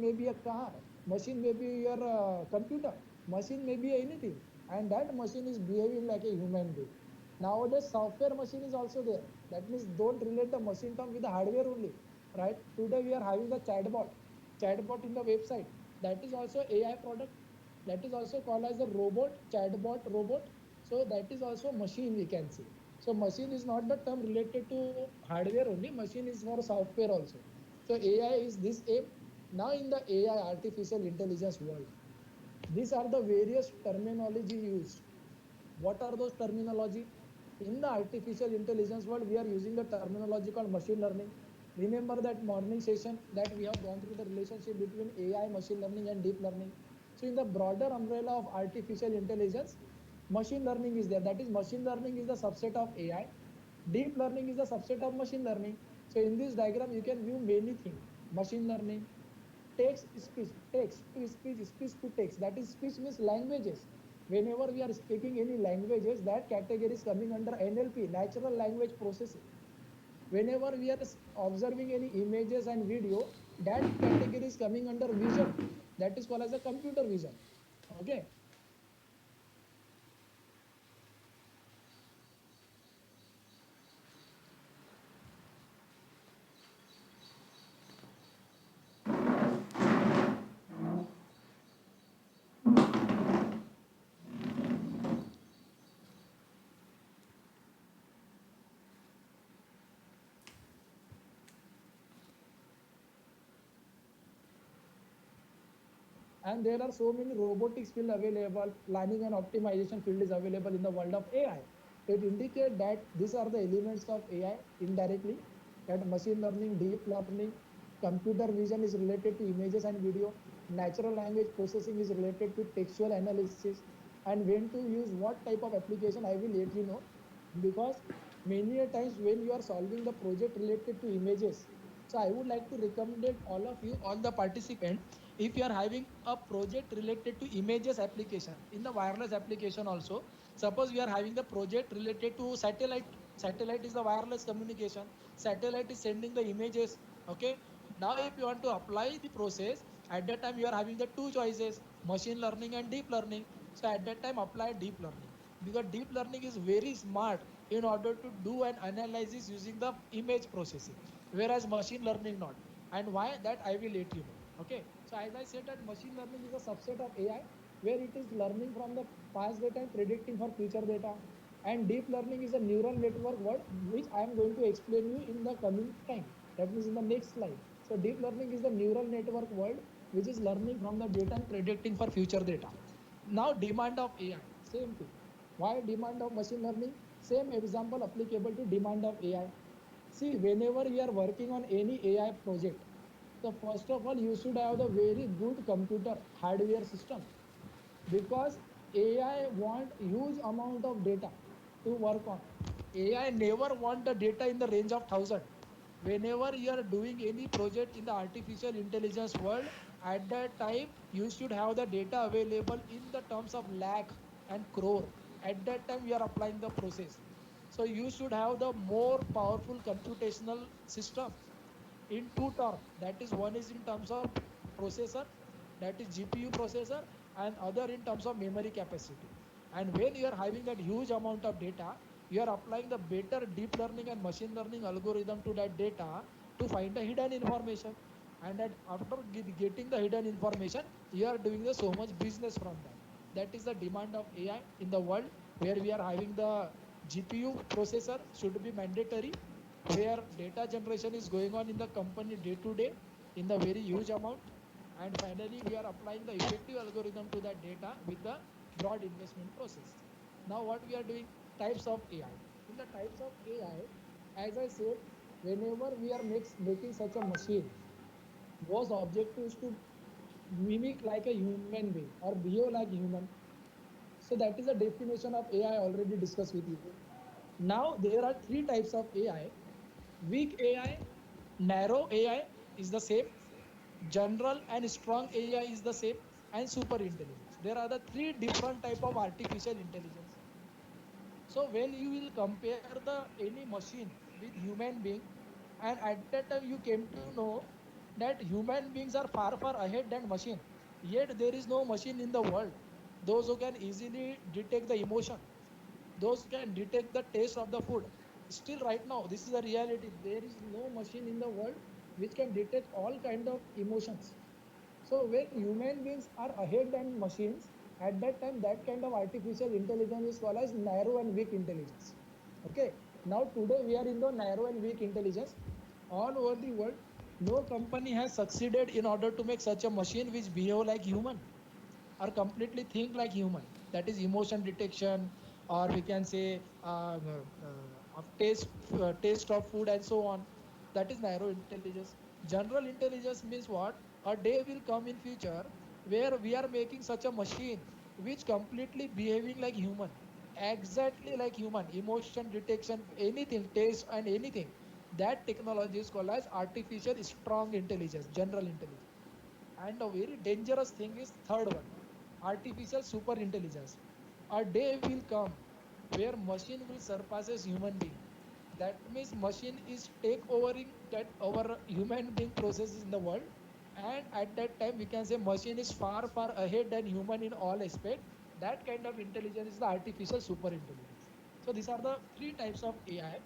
may be a car, machine may be your computer, machine may be anything, and that machine is behaving like a human being. Nowadays software machine is also there. That means don't relate the machine term with the hardware only, right? Today we are having the chatbot in the website. That is also AI product. That is also called as a robot, chatbot robot. So that is also machine, we can say. So machine is not the term related to hardware only, machine is for software also. So AI is this aim. Now in the AI, artificial intelligence world, these are the various terminology used. What are those terminology? In the artificial intelligence world, we are using the terminology called machine learning. Remember that morning session that we have gone through the relationship between AI, machine learning, and deep learning. So in the broader umbrella of artificial intelligence, machine learning is there. That is, machine learning is the subset of AI. Deep learning is the subset of machine learning. So in this diagram, you can view many things. Machine learning, text speech, text to speech, speech to text. That is, speech means languages. Whenever we are speaking any languages, that category is coming under NLP, natural language processing. Whenever we are observing any images and video, that category is coming under vision. That is called as a computer vision. Okay. And there are so many robotics field available, planning and optimization field is available in the world of AI. So it indicates that these are the elements of AI indirectly, that machine learning, deep learning, computer vision is related to images and video, natural language processing is related to textual analysis, and when to use what type of application, I will let you know. Because many a times when you are solving the project related to images, so I would like to recommend all of you, all the participants, if you are having a project related to images application in the wireless application also. Suppose we are having the project related to satellite is the wireless communication, satellite is sending the images. Okay. Now if you want to apply the process, at that time you are having the two choices, machine learning and deep learning. So at that time apply deep learning, because deep learning is very smart in order to do an analysis using the image processing, whereas machine learning not. And why that I will let you know. Okay. So as I said, that machine learning is a subset of AI, where it is learning from the past data and predicting for future data. And deep learning is a neural network word, which I am going to explain you in the coming time. That means in the next slide. So deep learning is the neural network word, which is learning from the data and predicting for future data. Now demand of AI, same thing. Why demand of machine learning? Same example applicable to demand of AI. See, whenever you are working on any AI project, so first of all, you should have the very good computer hardware system, because AI want huge amount of data to work on. AI never want the data in the range of thousand. Whenever you are doing any project in the artificial intelligence world, at that time you should have the data available in the terms of lakh and crore. At that time you are applying the process. So you should have the more powerful computational system in two terms. That is, one is in terms of processor, that is GPU processor, and other in terms of memory capacity. And when you are having that huge amount of data, you are applying the better deep learning and machine learning algorithm to that data to find the hidden information. And that after getting the hidden information, you are doing the so much business from that. That is the demand of AI in the world, where we are having the GPU processor should be mandatory, where data generation is going on in the company day to day in the very huge amount. And finally we are applying the effective algorithm to that data with the broad investment process. Now what we are doing, types of AI. In the types of AI, as I said, whenever we are making such a machine, whose objective is to mimic like a human being or behave like human. So that is the definition of AI already discussed with you. Now there are three types of AI. Weak AI, narrow AI is the same, general and strong AI is the same, and super intelligence. There are the three different type of artificial intelligence. So when you will compare the any machine with human being, and at that time you came to know that human beings are far, far ahead than machine. Yet there is no machine in the world. Those who can easily detect the emotion, those can detect the taste of the food. Still right now, this is a reality. There is no machine in the world which can detect all kind of emotions. So when human beings are ahead than machines, at that time that kind of artificial intelligence is called as narrow and weak intelligence. Okay. Now today we are in the narrow and weak intelligence. All over the world, no company has succeeded in order to make such a machine which behave like human or completely think like human. That is emotion detection, or we can say of taste of food and so on. That is narrow intelligence. General intelligence means what? A day will come in future where we are making such a machine which completely behaving like human, exactly like human, emotion detection, anything, taste and anything. That technology is called as artificial strong intelligence, general intelligence. And a very dangerous thing is third one, artificial super intelligence. A day will come where machine will surpasses human being. That means machine is take overing that our human being processes in the world. And at that time we can say machine is far, far ahead than human in all aspect. That kind of intelligence is the artificial super intelligence. So these are the three types of AI.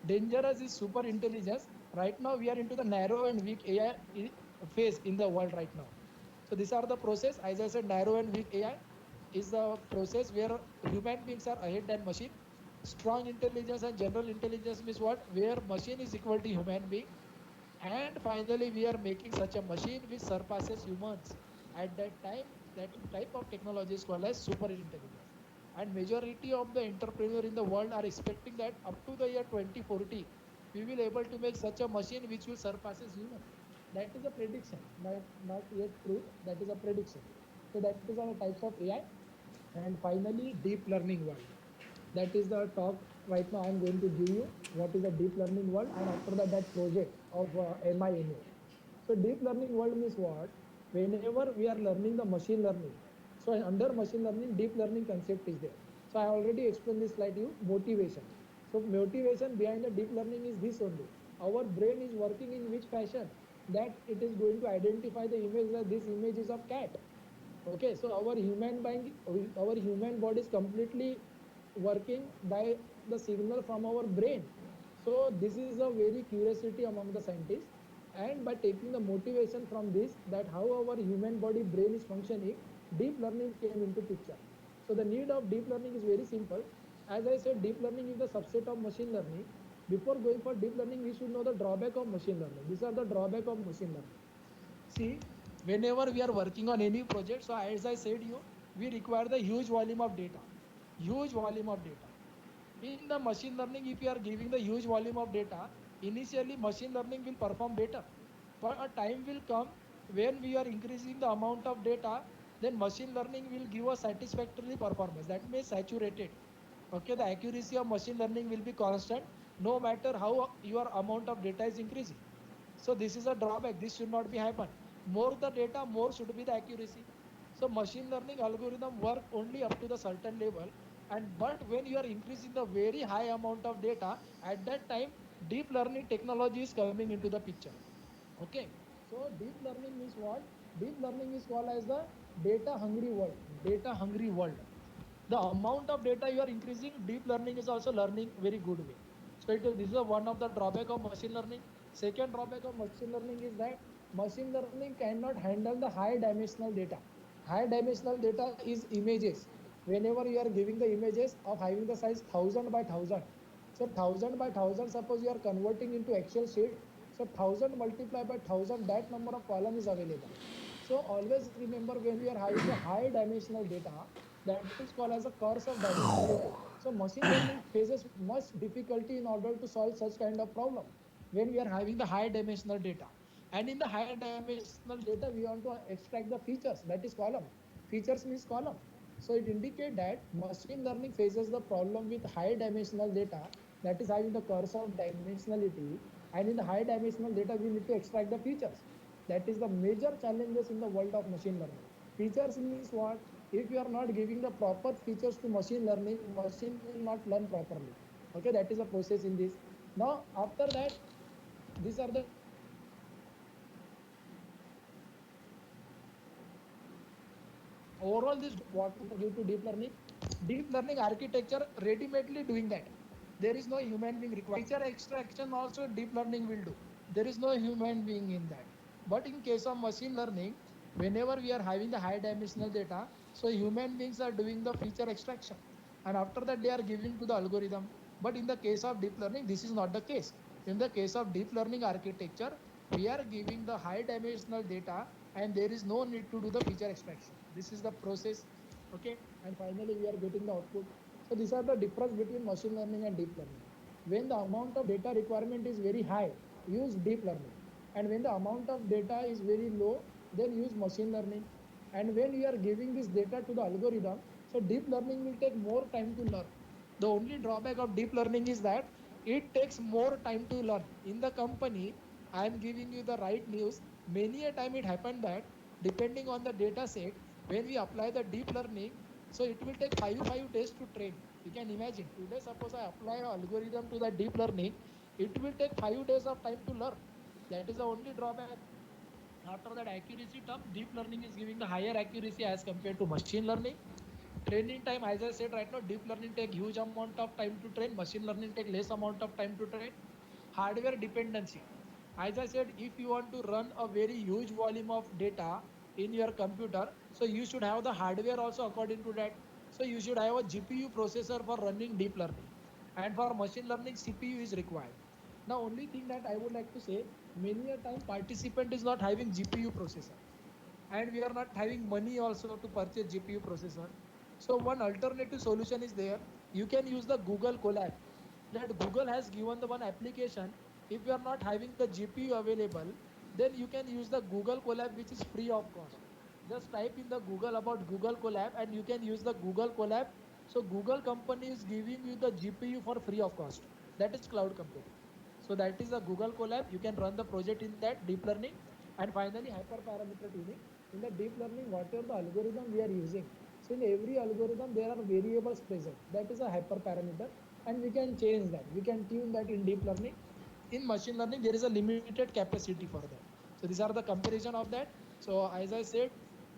Dangerous is super intelligence. Right now we are into the narrow and weak AI phase in the world right now. So these are the process. As I said, narrow and weak AI is the process where human beings are ahead than machine. Strong intelligence and general intelligence means what? Where machine is equal to human being. And finally, we are making such a machine which surpasses humans. At that time, that type of technology is called as super intelligence. And majority of the entrepreneur in the world are expecting that up to the year 2040, we will able to make such a machine which will surpasses human. That is a prediction, not yet true. That is a prediction. So that is our types of AI. And finally, deep learning world. That is the talk right now. I'm going to give you what is a deep learning world, and after that, that project of MINA. So deep learning world means what? Whenever we are learning the machine learning, so under machine learning, deep learning concept is there. So I already explained this slide to you, motivation. So motivation behind the deep learning is this only. Our brain is working in which fashion? That it is going to identify the image that this image is of cat. Okay, so our human body is completely working by the signal from our brain. So this is a very curiosity among the scientists. And by taking the motivation from this, that how our human body brain is functioning, deep learning came into picture. So the need of deep learning is very simple. As I said, deep learning is the subset of machine learning. Before going for deep learning, we should know the drawback of machine learning. These are the drawback of machine learning. See, whenever we are working on any project, so as I said you, we require the huge volume of data. Huge volume of data. In the machine learning, if you are giving the huge volume of data, initially machine learning will perform better. But a time will come when we are increasing the amount of data, then machine learning will give a satisfactory performance. That means saturated. Okay, the accuracy of machine learning will be constant no matter how your amount of data is increasing. So this is a drawback. This should not be happen. More the data, more should be the accuracy. So machine learning algorithm work only up to the certain level. And but when you are increasing the very high amount of data, at that time deep learning technology is coming into the picture. Okay. So deep learning means what? Deep learning is called as the data hungry world. Data hungry world. The amount of data you are increasing, deep learning is also learning very good way. So this is one of the drawback of machine learning. Second drawback of machine learning is that machine learning cannot handle the high dimensional data. High dimensional data is images. Whenever you are giving the images of having the size 1000 by 1000, so 1000 by 1000, suppose you are converting into Excel sheet, so 1000 multiplied by 1000, that number of column is available. So always remember, when we are having the high dimensional data, that is called as a curse of dimensionality. So machine learning faces much difficulty in order to solve such kind of problem when we are having the high dimensional data. And in the high dimensional data, we want to extract the features, that is column. Features means column. So it indicates that machine learning faces the problem with high dimensional data, that is having the curse of dimensionality. And in the high dimensional data, we need to extract the features. That is the major challenges in the world of machine learning. Features means what? If you are not giving the proper features to machine learning, machine will not learn properly. Okay, that is a process in this. Now, after that, these are the Overall, this what due to deep learning architecture ready-madely doing that. There is no human being required. Feature extraction also deep learning will do. There is no human being in that. But in case of machine learning, whenever we are having the high dimensional data, so human beings are doing the feature extraction, and after that they are giving to the algorithm. But in the case of deep learning, this is not the case. In the case of deep learning architecture, we are giving the high dimensional data, and there is no need to do the feature extraction. This is the process. Okay, and finally we are getting the output. So these are the difference between machine learning and deep learning. When the amount of data requirement is very high, use deep learning, and when the amount of data is very low, then use machine learning. And when you are giving this data to the algorithm, so deep learning will take more time to learn. The only drawback of deep learning is that it takes more time to learn. In the company, I am giving you the right news. Many a time it happened that depending on the data set, when we apply the deep learning, so it will take five days to train. You can imagine today, suppose I apply an algorithm to the deep learning, it will take 5 days of time to learn. That is the only drawback. After that, accuracy term, deep learning is giving the higher accuracy as compared to machine learning. Training time, as I said right now, deep learning take huge amount of time to train, machine learning take less amount of time to train. Hardware dependency, as I said, if you want to run a very huge volume of data in your computer, so you should have the hardware also according to that. So you should have a GPU processor for running deep learning, and for machine learning CPU is required. Now only thing that I would like to say, many a time participant is not having GPU processor, and we are not having money also to purchase GPU processor. So one alternative solution is there. You can use the Google Colab. That Google has given the one application. If you are not having the GPU available, then you can use the Google Colab, which is free of cost. Just type in the Google about Google Colab, and you can use the Google Colab. So Google company is giving you the GPU for free of cost. That is cloud computing. So that is the Google Colab. You can run the project in that deep learning. And finally, hyperparameter tuning. In the deep learning, whatever the algorithm we are using, so in every algorithm there are variables present. That is a hyperparameter, and we can change that. We can tune that in deep learning. In machine learning, there is a limited capacity for that. So these are the comparison of that. So as I said,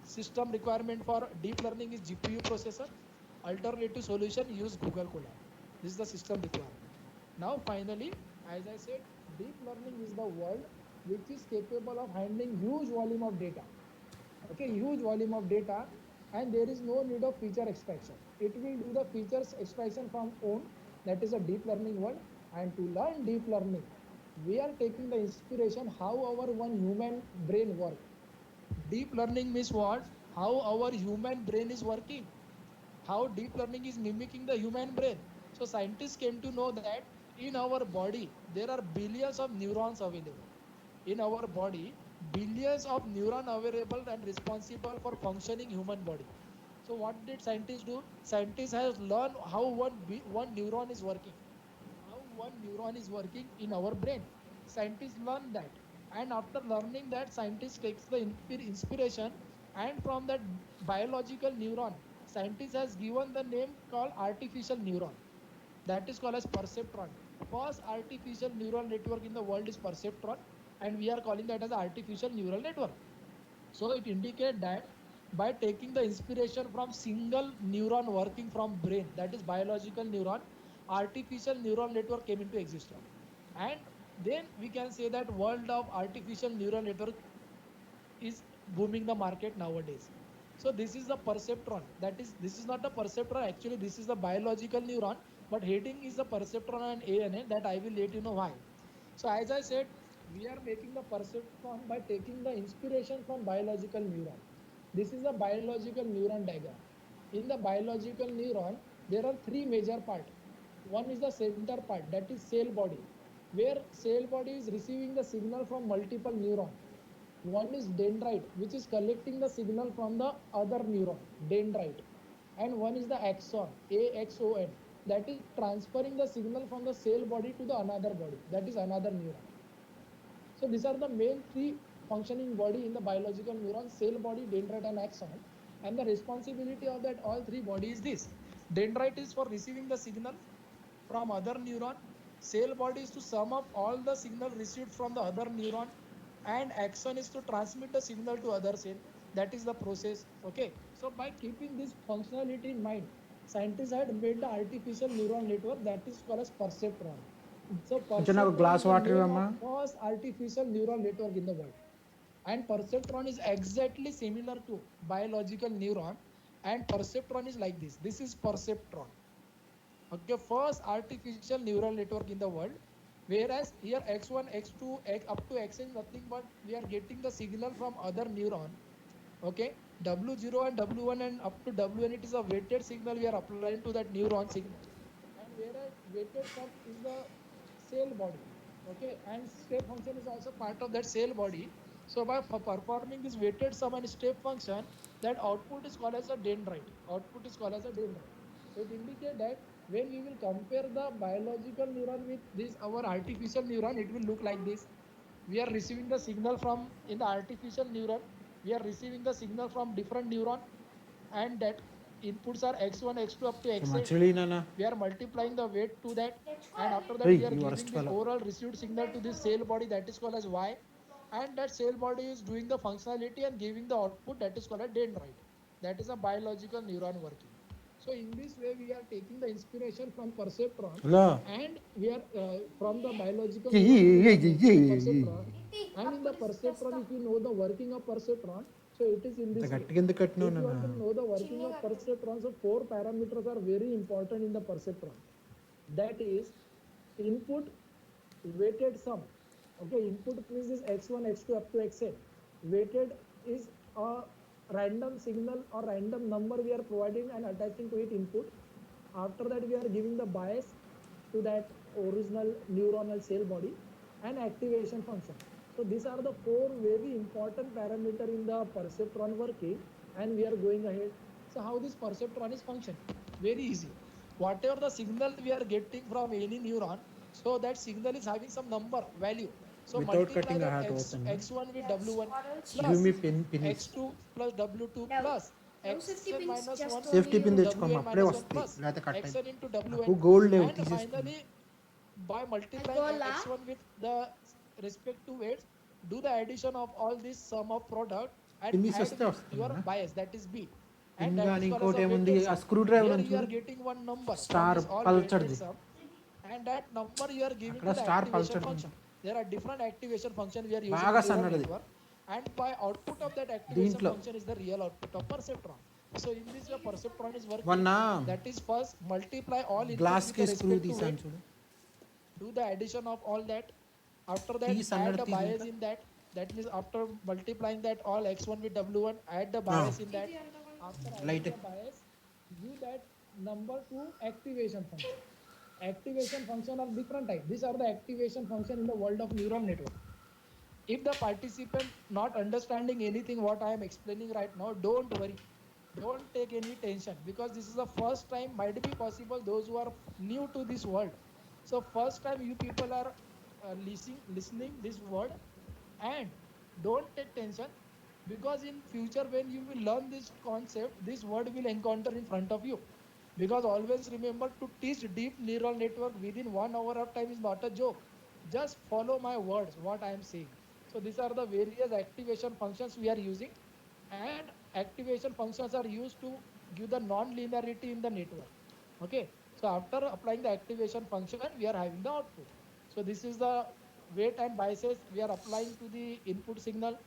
system requirement for deep learning is GPU processor. Alternative solution, use Google Colab. This is the system requirement. Now finally, as I said, deep learning is the world which is capable of handling huge volume of data. Okay, huge volume of data, and there is no need of feature extraction. It will do the features extraction from own. That is a deep learning world. And to learn deep learning, we are taking the inspiration how our one human brain work. Deep learning means what? How our human brain is working, how deep learning is mimicking the human brain. So scientists came to know that in our body there are billions of neurons available. In our body, billions of neurons available and responsible for functioning human body. So what did scientists do? Scientists has learned how one neuron is working, how one neuron is working in our brain. Scientists learn that, and after learning that, scientists takes the inspiration, and from that biological neuron, scientists has given the name called artificial neuron. That is called as perceptron. First artificial neural network in the world is perceptron, and we are calling that as artificial neural network. So it indicates that by taking the inspiration from single neuron working from brain, that is biological neuron, artificial neural network came into existence. And then we can say that world of artificial neural network is booming the market nowadays. So this is the perceptron. That is, this is not the perceptron. Actually, this is the biological neuron, but heading is the perceptron and ANA. That I will let you know why. So as I said, we are making the perceptron by taking the inspiration from biological neuron. This is the biological neuron diagram. In the biological neuron, there are three major parts. One is the center part, that is cell body, where cell body is receiving the signal from multiple neurons. One is dendrite, which is collecting the signal from the other neuron, dendrite. And one is the axon, AXON, that is transferring the signal from the cell body to the another body, that is another neuron. So these are the main three functioning body in the biological neuron: cell body, dendrite, and axon. And the responsibility of that all three body is this. Dendrite is for receiving the signal from other neuron. Cell body is to sum up all the signal received from the other neuron. And axon is to transmit the signal to other cell. That is the process. Okay, so by keeping this functionality in mind, scientists had made the artificial neural network that is called as perceptron. So కొంచెం నాకు perceptron is glass the water name ఇవ్వమ్మా. of first artificial neural network in the world, and perceptron is exactly similar to biological neuron. And perceptron is like this is perceptron. Okay, first artificial neural network in the world, whereas here x1 x2 up to xn is nothing but we are getting the signal from other neuron. Okay, w0 and w1 and up to wn, it is a weighted signal we are applying to that neuron signal. And whereas weighted sum is the cell body. Okay, and step function is also part of that cell body. So by performing this weighted sum and step function, that output is called as a dendrite. Output is called as a dendrite. So it indicates that when we will compare the biological neuron with this our artificial neuron, it will look like this. We are receiving the signal from in the artificial neuron, we are receiving the signal from different neuron, and that inputs are x1 x2 up to xn. మంచిగా నాన్న. We are multiplying the weight to that, and after that ఏయ్ we are ఈ worst giving this fellow. overall received signal to this cell body that is called as y, and that cell body is doing the functionality and giving the output that is called a dendrite. That is a biological neuron working. So in this way we are taking the inspiration from perceptron, hello. and we are from the biological ఏయ్ neuron we ఏయ్ are ఏయ్ making the ఏయ్ ఏయ్. perceptron. And in the perceptron, if you know the working of perceptron, so it is in ఇంత this way. గట్టిగా ఎందుకు కట్టినావు If you want to నాన్న? know the working of perceptron, so four parameters are very important in the perceptron. That is input, weighted sum. Okay, input means is x1 x2 up to xn. Weighted is a random signal or random number we are providing and attaching to it input. After that we are giving the bias to that original neuronal cell body, and activation function. So these are the four very important parameter in the perceptron working, and we are going ahead. So how this perceptron is function? Very easy. Whatever the signal we are getting from any neuron, so that signal is having some number value. So Without multiply cutting I that had to open. x1 with w1 Give plus me pin. x2 plus w2 plus xn minus 1 safety pin into తెచ్చుకోమ్మా, wn అప్పుడే minus 1 వస్తాయి plus లేకపోతే cut xn అయింది. into నాకు wn. Gold లేవు And తీసేసుకుని. finally, by multiplying x1 with the respective weights, do the addition of all this sum of product and pin add తీసేస్తే with వస్తుంది your నాన్న. bias, that is b, pin and that కానీ is called as ఇంకోటి a ఏముంది, weighted ఆ sum. Screw driver Here అని you are చూడు. getting one number from star this all weighted పల్చర్ది. sum, and that number you are giving అక్కడ to the star activation పల్చర్ది function. There are different activation function we are using బాగా in neural సన్నడది. network, and by output of that activation దీంట్లో function is the real output of perceptron. So in this way perceptron is working. మొన్న That is first multiply all inputs glass with కి the screw respect to తీసాను weight, చూడు. do the addition of all that. After that తీసి add అన్నట్టు the తీసి bias ఇంకా. in that. That means after multiplying that all x1 with w1, add the bias in that. After adding Light. the bias, give that number to activation function. Activation function are different type. These are the activation function in the world of neural network. If the participant not understanding anything what I am explaining right now, don't worry, don't take any tension, because this is the first time. Might be possible those who are new to this world, so first time you people are listening this word, and don't take tension, because in future when you will learn this concept, this word will encounter in front of you. Because always remember, to teach deep neural network within 1 hour of time is not a joke. Just follow my words what I am saying. So these are the various activation functions we are using, and activation functions are used to give the non-linearity in the network. Okay, so after applying the activation function we are having the output. So this is the weight and biases we are applying to the input signal.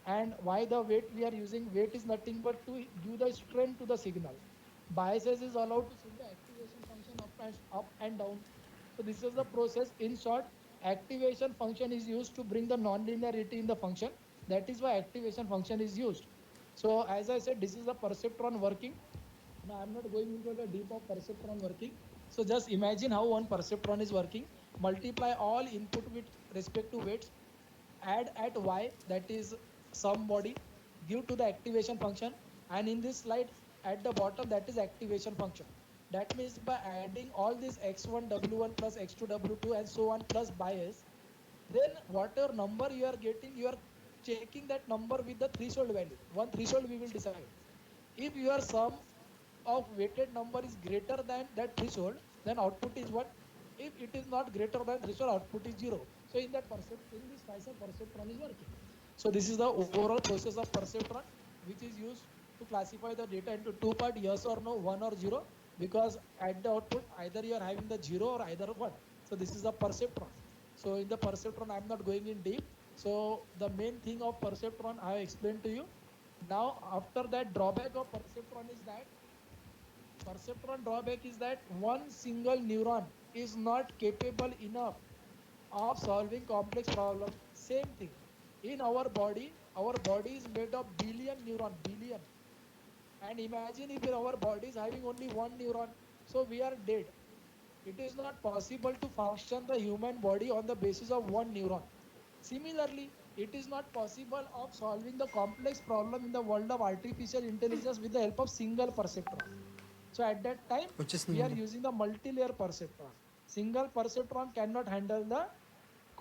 And why the weight we are using? Weight is nothing but to give the strength to the signal. Biases is allowed to send the activation function up and down. So this is the process. In short, activation function is used to bring the non-linearity in the function. That is why activation function is used. So as I said, this is the perceptron working. Now I'm not going into the deep of perceptron working. So just imagine how one perceptron is working. Multiply all input with respect to weights, add at y, that is sum body, give to the activation function, and in this slide at the bottom, that is activation function. That means by adding all this x1 w1 plus x2 w2 and so on plus bias, then whatever number you are getting, you are checking that number with the threshold value. One threshold we will decide. If your sum of weighted number is greater than that threshold, then output is what? If it is not greater than threshold, output is 0. So in this fashion perceptron is working. So this is the overall process of perceptron. which is used to classify the data into two part, yes or no, one or zero, because at the output either you are having the zero or either one. So this is the perceptron. So in the perceptron, I'm not going in deep. So the main thing of perceptron I have explained to you. Now after that, drawback of perceptron is that one single neuron is not capable enough of solving complex problems. Same thing. In our body is made of billion. And imagine if our body is having only one neuron, so we are dead. It is not possible to function the human body on the basis of one neuron. Similarly, it is not possible of solving the complex problem in the world of artificial intelligence with the help of single perceptron. So at that time, వచ్చేసింది we are ముందు. using the multi-layer perceptron. Single perceptron cannot handle the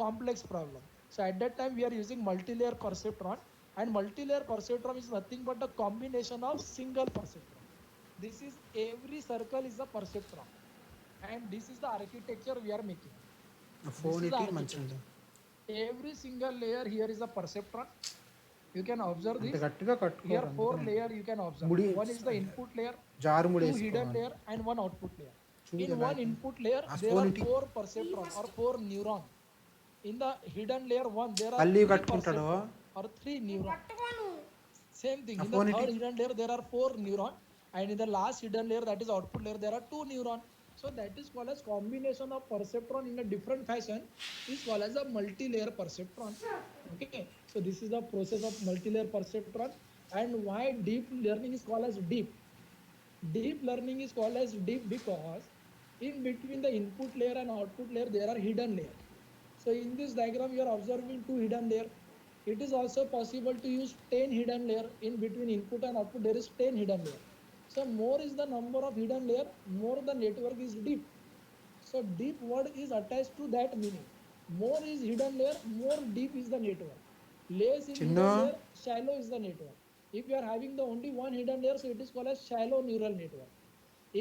complex problem. So at that time, we are using multi-layer perceptron, and multi-layer perceptron is nothing but a combination of single perceptron. This is every circle is a perceptron, and this is the architecture we are making. This phone is the ఇటీ మంచిగా architecture. ఉంటుంది. Every single layer here is a perceptron. You can observe అంత this. గట్టిగా Here కట్టుకోరు, four అందుకనే layer you can observe. ముడి One is the input layer, జారు ముడి two hidden వేసుకోవాలి. layer, and one output layer. చూడు In ఎలా one అయిపోయింది. input layer, ఆ there ఫోన్ are ఇటీ four perceptron or four neuron. In the hidden layer one, there are పల్లి three కట్టుకుంటాడు. perceptron or three neuron. Same thing. ఆ In the ఫోన్ ఇటీ third hidden layer, there are four neuron, and in the last hidden layer, that is output layer, there are two neuron. So that is called as combination of perceptron in a different fashion is called as a multi-layer perceptron. Okay. So this is the process of multi-layer perceptron, and why deep learning is called as deep. Deep learning is called as deep because in between the input layer and output layer, there are hidden layer. So in this diagram, you are observing two hidden layer. It is also possible to use 10 hidden layer. In between input and output, there is 10 hidden layer. So more is the number of hidden layer, more the network is deep. So deep word is attached to that meaning. More is hidden layer, more deep is the network. Less in చిన్న hidden layer, shallow is the network. If you are having the only one hidden layer, so it is called as shallow neural network.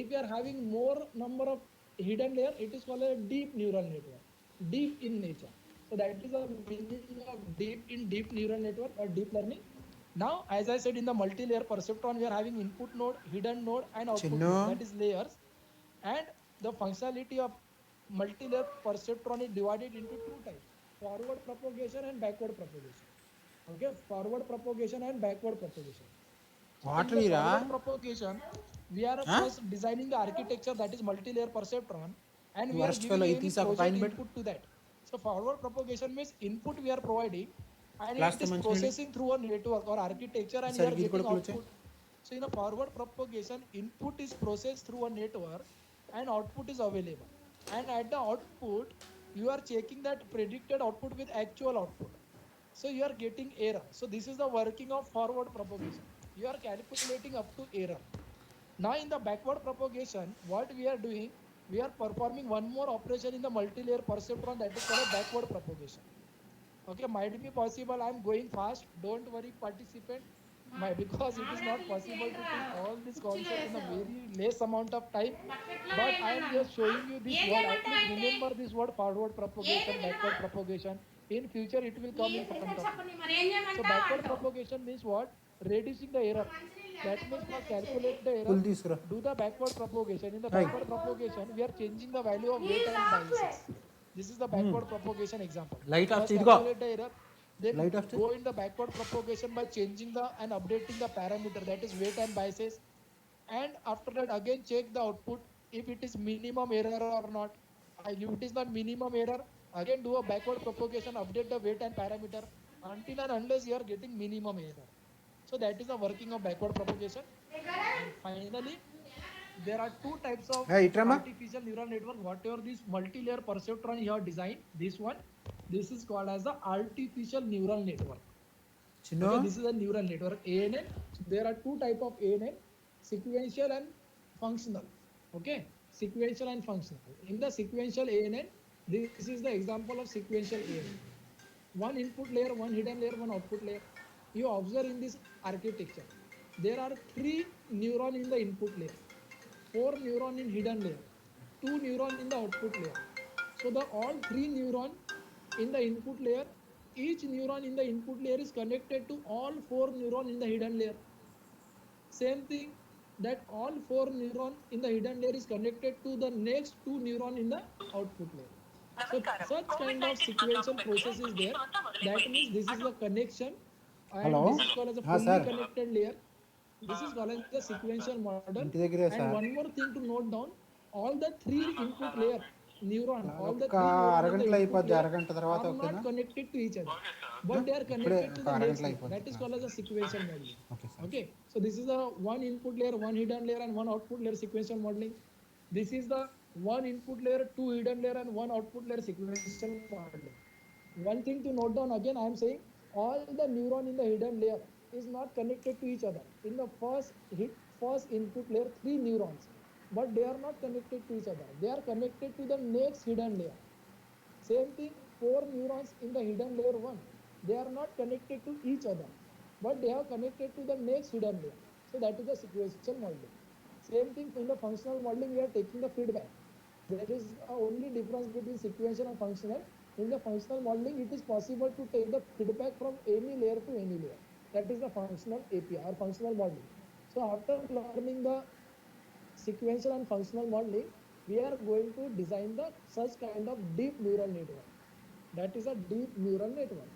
If you are having more number of hidden layer, it is called a deep neural network, deep in nature. So that is the meaning of deep in deep neural network or deep learning. Now, as I said, in the multi-layer perceptron, we are having input node, hidden node, and output చిన్న node. That is layers. And the functionality of multi-layer perceptron is divided into two types: forward propagation and backward propagation. Okay, forward propagation and backward propagation. So in water the Ira. forward propagation, we are first designing the architecture, that is multi-layer perceptron, and we are worst fellow giving ఇది any తీసి ఒక project పైన పెట్టు. input to that. So forward propagation means input we are providing, and it గ్లాస్తో is మంచి నీళ్ళు. processing through a network or architecture, and we సరే are ఇది కూడా getting క్లోజ్ చేయి. output. So in a forward propagation, input is processed through a network, and output is available. And at the output, you are checking that predicted output with actual output. So you are getting error. So this is the working of forward propagation. You are calculating up to error. Now in the backward propagation, what we are doing, we are performing one more operation in the multi-layer perceptron, that is called a backward propagation. Okay, might be possible I'm going fast. Don't worry, participant. Because it is not possible to teach all this concept in a very less amount of time. But I am just showing you this word. At least remember this word: forward propagation, backward propagation. In future, it will come in front of you. So backward propagation means what? Reducing the error. That means first calculate the error, పుల్ తీసుకురా. do the backward propagation. In the Hey. backward propagation, we are changing the value of weight and biases. This is the backward propagation example. Light of First ఇదిగో. calculate the error, then light of go in the backward propagation by changing the and updating the parameter, that is weight and biases. And after that, again check the output if it is minimum error or not. If it is not minimum error, again do a backward propagation, update the weight and parameter until and unless you are getting minimum error. So that is the working of backward propagation. And finally, there are two types of ఇట్రమ్మా. artificial neural network. Whatever this multi-layer perceptron you have designed, this is called as the artificial neural network. చిన్న Okay, this is a neural network, ANN. So there are two type of ANN: sequential and functional. Okay, sequential and functional. In the sequential ANN, this is the example of sequential ANN. One input layer, one hidden layer, one output layer. You observe in this architecture, there are three neuron in the input layer, four neuron in hidden layer, two neuron in the output layer. So the all three neuron in the input layer, each neuron in the input layer is connected to all four neuron in the hidden layer. Same thing, that all four neuron in the hidden layer is connected to the next two neuron in the output layer. So such kind of sequential process is there. That means this is the connection, hello and this is called as a fully sir connected layer. This is called as the sequential model. ఇంటి దగ్గరే And sir one more thing to note down, all the three input layer neuron, all the ఒక three neuron in the అరగంటలో input అయిపోద్ది layer అరగంట తర్వాత are not ఓకేనా connected to each other, but they are ఇప్పుడే connected to ఒక the next అరగంటలో layer. అయిపోద్ది That is class called as a sequential modeling. Okay sir Okay, so this is the one input layer, one hidden layer, and one output layer sequential modeling. This is the one input layer, two hidden layer, and one output layer sequential modeling. One thing to note down again, I am saying all the neuron in the hidden layer is not connected to each other. In the first input layer, three neurons, but they are not connected to each other. They are connected to the next hidden layer. Same thing, four neurons in the hidden layer one. They are not connected to each other, but they are connected to the next hidden layer. So that is the sequential modeling. Same thing in the functional modeling, we are taking the feedback. There is a only difference between sequential and functional. In the functional modeling, it is possible to take the feedback from any layer to any layer. That is the functional API or functional modeling. So after learning the sequential and functional modeling, we are going to design the such kind of deep neural network. That is a deep neural network.